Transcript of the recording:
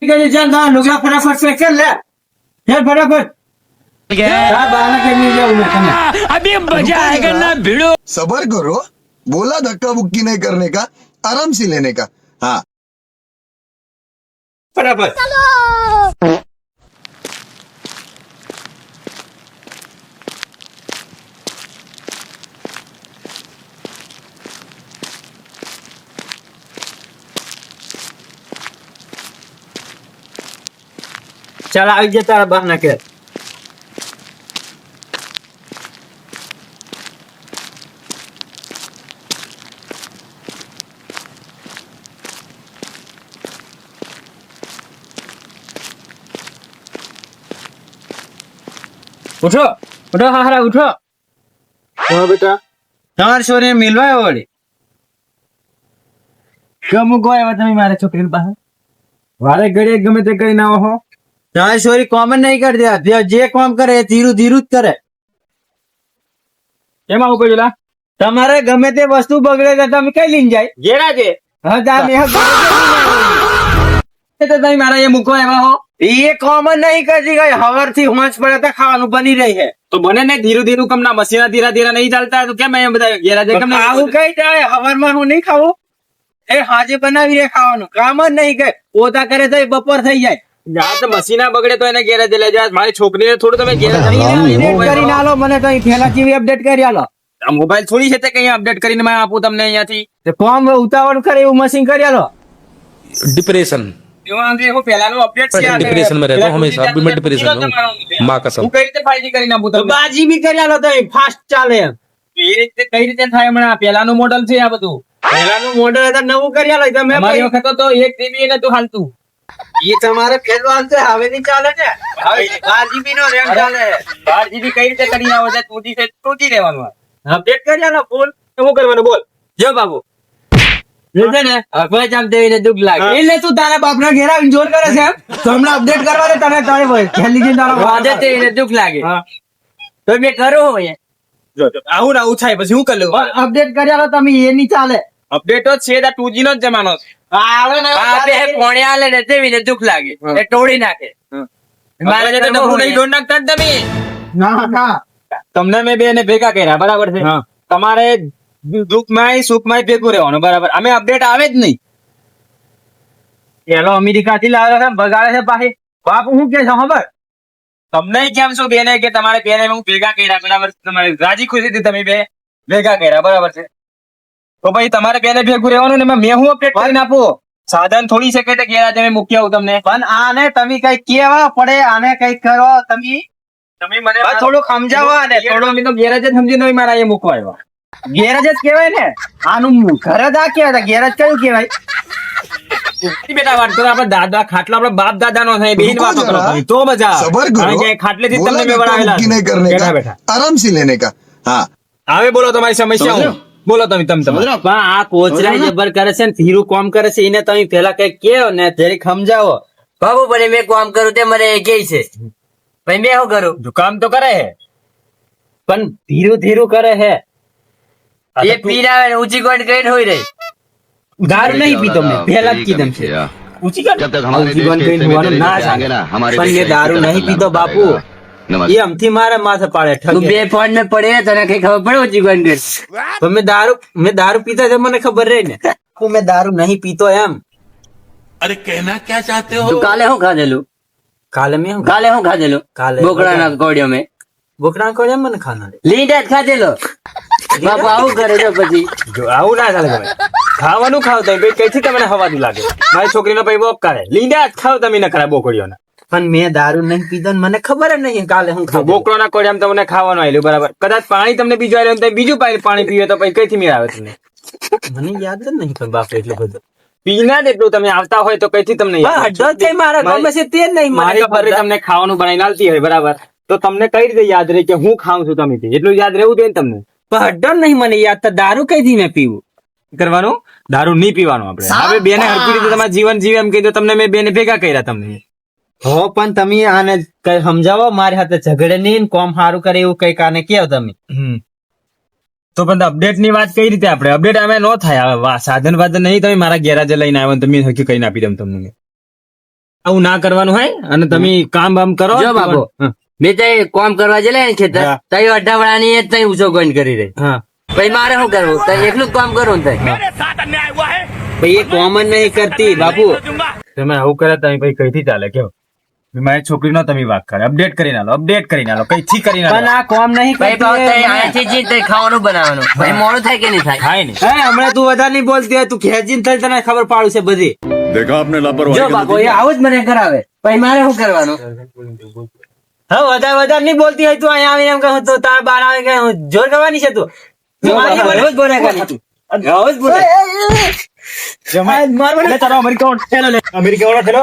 चल ना नुकला फटाफट से कर ले चल फटाफट अभी मजा आएगा ना भिड़ो। सबर करो, बोला धक्का बुक्की नहीं करने का, आराम से लेने का। हाँ, फटाफट चल આવી જતા બહાર નાખે ઉઠો ઉઠો હારા ઉઠો હા બેટા તમારે છોરીને મિલવા આવ્યો વળી કેમ મૂકો આવ્યા તમે મારા છોકરીની પાસે વારે ઘડીએ ગમે તે કરી ના હો તમારી છોરી કોમન નહીં કરતી જે કામ કરે એ ધીરું ધીરું જ કરે એમાં હું કહ્યું તમારે ગમે તે વસ્તુ બગડે તો તમે કઈ લઈને જાય ઘેરા છે હા તો તમે મારા એ મૂકો એવા હો એ કોમન નહીં કરતી કઈ હવાર થી હોંચ પડે તો ખાવાનું બની રહી છે તો બને ને ધીરું ધીરું કમના મસીના ધીરા ધીરા નહીં ચાલતા તો કેમ એમ બધા ઘેરા છે કેમ આવું કઈ ચાલે હવારમાં હું નહીં ખાવું એ હાજે બનાવી રે ખાવાનું કામ જ નહીં કઈ પોતા કરે તો બપોર થઈ જાય તો મસીના બગડે તો એને ઘેરે લઈ જાય મારી છોકરીને થોડું તમે ઘેરે કરીને આલો મને તો થેલા જેવી અપડેટ કરી આલો આ મોબાઈલ થોડી છે તે કઈ અપડેટ કરીને મેં આપું તમને અહીંયાથી ફોર્મ ઉતાવળ કરે એવું મશીન કરી આલો डिप्रेशन પેલાનું અપડેટ છે डिप्रेशन में रहता हूँ हमेशा अभी मैं डिप्रेशन में हूँ माँ कसम હું કઈ રીતે ફાઈજી કરીને આપું તમને બાજી બી કરી આલો તો ફાસ્ટ ચાલે એમ એ રીતે કઈ રીતે થાય હમણાં પેલાનું મોડલ છે આ બધું પેલાનું મોડલ હતા નવું કરી આલો તમે અમારી વખત તો 1 જીબી નતું હાલતું એ તમારે ફેરવાન છે હવે નહીં ચાલે ને હવે 12 જીબી નો રેમ ચાલે 12 જીબી કઈ રીતે કરી આવો છે તૂટી રહેવાનું અપડેટ કરી આલો ફોન શું કરવાનું બોલ જો બાબુ જોજે ને હવે જામ દેવીને દુઃખ લાગે એટલે તું તારા બાપના ઘેર આવીને જોર કરે છે તો હમણાં અપડેટ કરવા દે તને તારે ભાઈ ખેલી જઈને તારો વાદે તેને દુઃખ લાગે તો મેં કરો હોય જો આવું ના થાય પછી હું કરી લઉં અપડેટ કરી આલો તમે એ નહીં ચાલે અપડેટ જ છે 2G નો જ જમાનો આવે ને આ બે કોણે આલે ને દેવીને દુઃખ લાગે એ તોડી નાખે મારે તો ડબુ નહીં દોડ નાખતા જ તમે ના તમને મેં બે ને ભેગા કર્યા બરાબર છે તમારે દુઃખમાં સુખમાં ભેગું રહેવાનું બરાબર અમે અપડેટ આવે જ નહીં પેલો અમેરિકા થી લાવ્યો છે બગાડે છે પાછી બાપ હું કે છે ખબર તમને કેમ છો બેને કે તમારે બેને હું ભેગા કર્યા બરાબર તમારે રાજી ખુશી થી તમે બે ભેગા કર્યા બરાબર છે તો ભાઈ તમારે બેને ભેગું રહેવાનું ને મેં હું અપડેટ કરીને આપું સાધન થોડી શકે તો ઘેરા તમે મૂકી આવું તમને પણ આને તમે કઈ કેવા પડે આને કઈ કરો તમે મને થોડું સમજાવો ને થોડું અમે તો ગેરેજ જ સમજીને મારા એ મૂકવા આવ્યા ગેરેજ જ કેવાય ને આનું ઘર જ આ કેવાય ગેરેજ કયું કેવાય બેટા વાત કરો આપડે દાદા ખાટલો આપડે બાપ દાદા નો થાય બેન વાતો કરો તો મજા सबर करो, ખાટલે થી बोला તમને धक्का વડાવેલા बुक्की नहीं करने બેઠા का, બેઠા आराम से लेने का। हाँ, હવે બોલો તમારી સમસ્યા હું બોલો તમે પણ આ કોચરા જબર કરે છે ને ધીરું કામ કરે છે એને તમે પેલા કઈ કેવો ને જરીક સમજાવો બાબુ ભલે મેં કામ કરું તે મને કે છે ભાઈ મેં શું કરું જો કામ તો કરે હે પણ ધીરું ધીરું કરે હે એ પીને આવે ને ઊંચી કોટ કરીને હોય રહી દારૂ નહીં પીતો મેં પહેલા જ કીધું છે ઊંચી કર ઊંચી કોટ કરીને હોવાનું ના ચાલે પણ મેં દારૂ નહીં પીતો બાપુ એ અમથી મારે માથે પાડે તું ઠગે બે ફોન ને પડે તને કઈ ખબર પડે ઊંચી કોટ કરી તો મેં દારૂ પીતા છે મને ખબર રહી ને મેં દારૂ નહીં પીતો એમ अरे कहना क्या चाहते हो? તું કાલે શું ખાધેલું કાલે મેં કાલે શું ખાધેલું કાલે બોકડાના કોડિયો મેં બોકડા કોડે મને ખાના લીંડા જ ખાધેલો બાપુ આવું કરે છે પછી જો આવું ના ચાલે તમે ખાવાનું ખાવ તમે ભાઈ કઈથી તમને હવાતું લાગે મારી છોકરીનો ભાઈ બોક કરે લીંડા જ ખાવ તમે ન ખરા બોકડીઓના પણ મેં દારૂ નહીં પીધો ને મને ખબર જ નહીં કાલે હું ખાવ બોકડોના કોડિયામ તમને ખાવાનું આવેલું બરાબર કદાચ પાણી તમને બીજું આવેલું તમે બીજું પાણી પીવે તો પછી કઈથી મેળ આવે તમને મને યાદ જ નહીં પણ બાપ એટલું બધું પીના જ એટલું તમે આવતા હોય તો કઈથી તમને મારા ગમે છે તે જ નહીં મારી ખબર તમને ખાવાનું બનાવીને આલતી હોય બરાબર તો તમને કઈ રીતે યાદ રહે કે હું ખાઉં છું તમે એટલું યાદ રહેવું જોઈએ ને તમને પણ હડ્ડર નહીં મને યાદ તો દારૂ કઈથી મેં પીવું કરવાનું દારૂ નહીં પીવાનું આપણે હવે બેને હરકી રીતે તમારું જીવન જીવે એમ કીધું તમને મેં બેને ભેગા કર્યા તમને હો પણ તમે આને કઈ સમજાવો મારી સાથે ઝઘડે નહીં કોમ સારું કરે એવું કઈક આને કેવો તમે તો પણ અપડેટ ની વાત કઈ રીતે આપણે અપડેટ અમે ન થાય હવે સાધન વાધન નહીં તમે મારા ગેરાજે લઈને આવ્યો તમે હરકી કઈ આપી દઉં તમને આવું ના કરવાનું હોય અને તમે કામ બામ કરો. જો બાપુ. હા. મેં તઈ કોમ કરવા જલે ને ખેતર હા. તઈ અઢાવડાની જ તઈ ઊંચો ગણ કરી રહી હા પછી મારે શું કરવું તઈ એકલું જ કામ કરું ને તઈ ભાઈ એ કોમન નહીં કરતી બાપુ. તમે આવું કરે તમે ભાઈ કઈથી ચાલે કેવો મારી છોકરીનો તમે વાત કરે અપડેટ કરીને આલો કઈથી કરીને આલો. પણ આ કોમ નહીં પછી કરતી પાછું તઈ એ. અહીંથી જઈને તઈ ખાવાનું બનાવવાનું પછી મોડું થાય કે નહીં થાય થાય ને હે, હમણાં તું વધારે નહીં બોલતી હોય તું ખેંચીને થઈ તને ખબર પાડું છે બધી. देखा आपने જો लापरवाही બાપુ એ આવું જ મને કરાવે પછી મારે શું કરવાનું હા વધારે નહીં બોલતી હોય તું અહીંયા આવીને એમ કહું તો તાર બાર આવે કે જોર કરવાની છે તું. જો બાપુ, રોજ બોલે ખાલી. રોજ બોલે. લે ચાલો અમેરિકા હેલો લે અમેરિકા વાળો હેલો